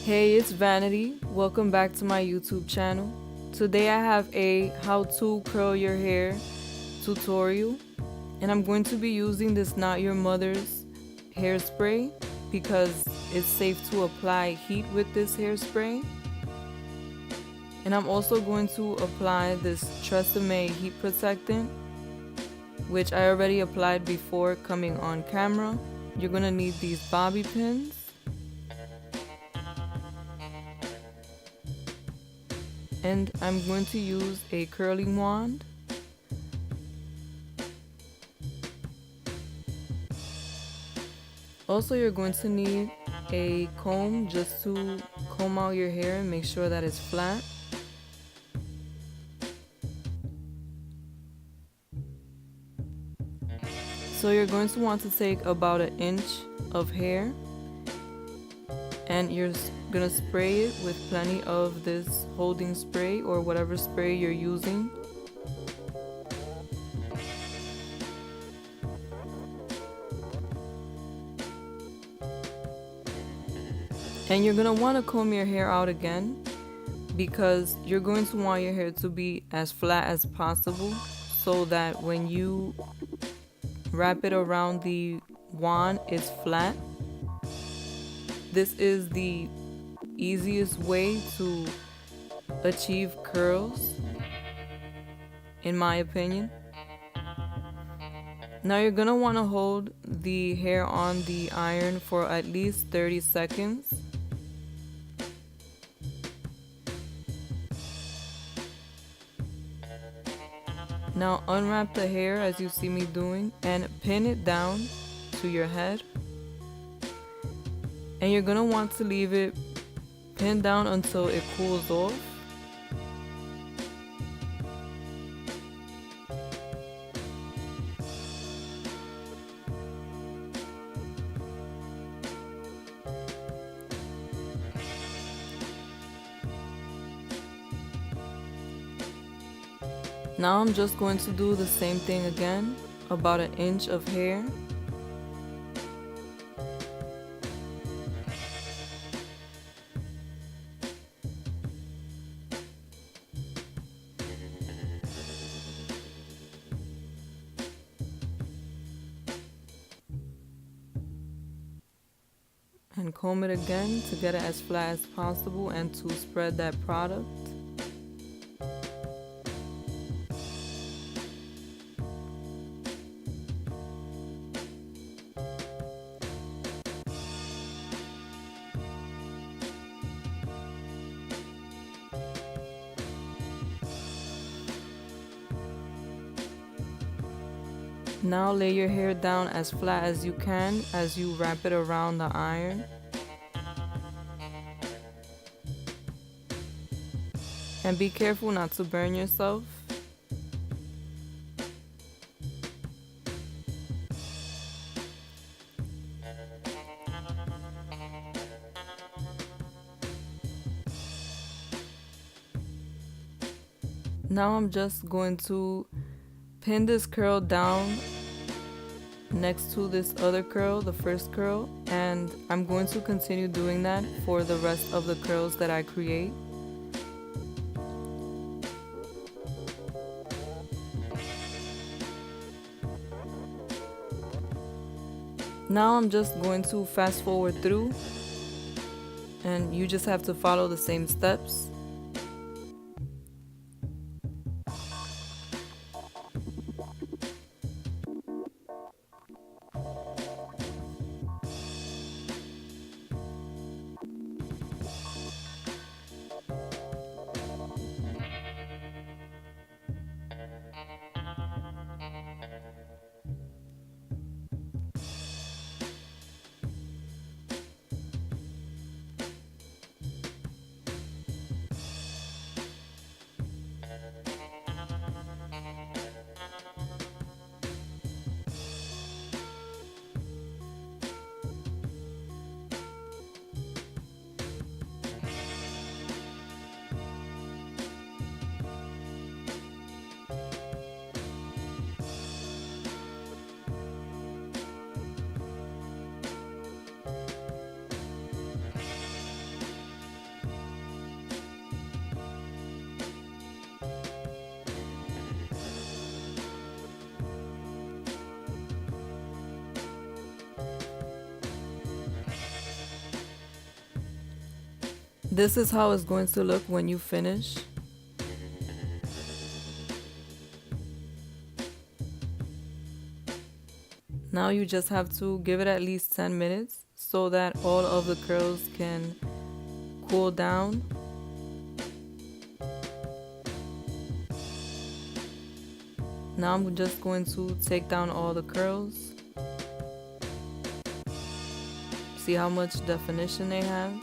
Hey, it's Vanity. Welcome back to my YouTube channel. Today I have a how to curl your hair tutorial, and I'm going to be using this Not Your Mother's hairspray because it's safe to apply heat with this hairspray. And I'm also going to apply this Tresemme heat protectant, which I already applied before coming on camera. You're going to need these bobby pins. And I'm going to use a curling wand. Also, you're going to need a comb just to comb out your hair and make sure that it's flat. So you're going to want to take about an inch of hair, and you're gonna spray it with plenty of this holding spray or whatever spray you're using. And you're gonna want to comb your hair out again because you're going to want your hair to be as flat as possible so that when you wrap it around the wand, it's flat. This is the easiest way to achieve curls, in my opinion. Now you're gonna want to hold the hair on the iron for at least 30 seconds. Now unwrap the hair as you see me doing and pin it down to your head. And you're gonna want to leave it pinned down until it cools off. Now I'm just going to do the same thing again, about an inch of hair. And comb it again to get it as flat as possible and to spread that product. Now lay your hair down as flat as you can as you wrap it around the iron. And be careful not to burn yourself. Now I'm just going to pin this curl down next to this other curl, the first curl, and I'm going to continue doing that for the rest of the curls that I create. Now I'm just going to fast forward through, and you just have to follow the same steps. This is how it's going to look when you finish. Now you just have to give it at least 10 minutes so that all of the curls can cool down. Now I'm just going to take down all the curls. See how much definition they have.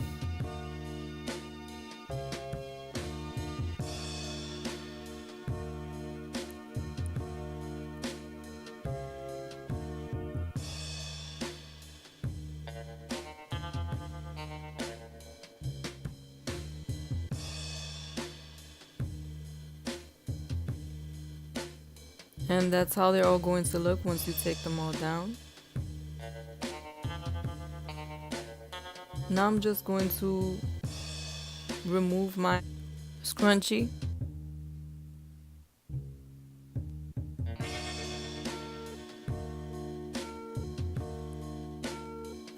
And that's how they're all going to look once you take them all down. Now I'm just going to remove my scrunchie.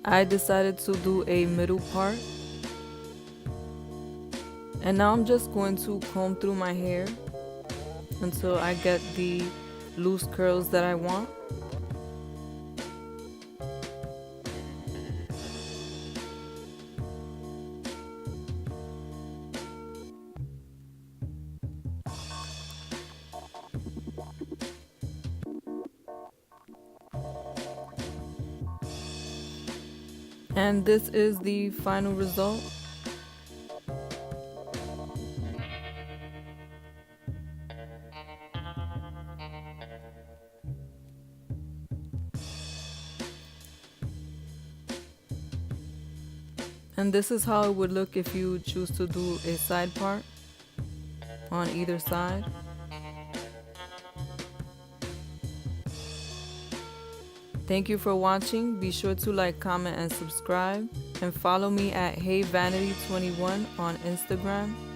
I decided to do a middle part. And now I'm just going to comb through my hair until I get the loose curls that I want. And this is the final result. And this is how it would look if you choose to do a side part on either side. Thank you for watching. Be sure to like, comment, and subscribe. And follow me at HeyVanity21 on Instagram.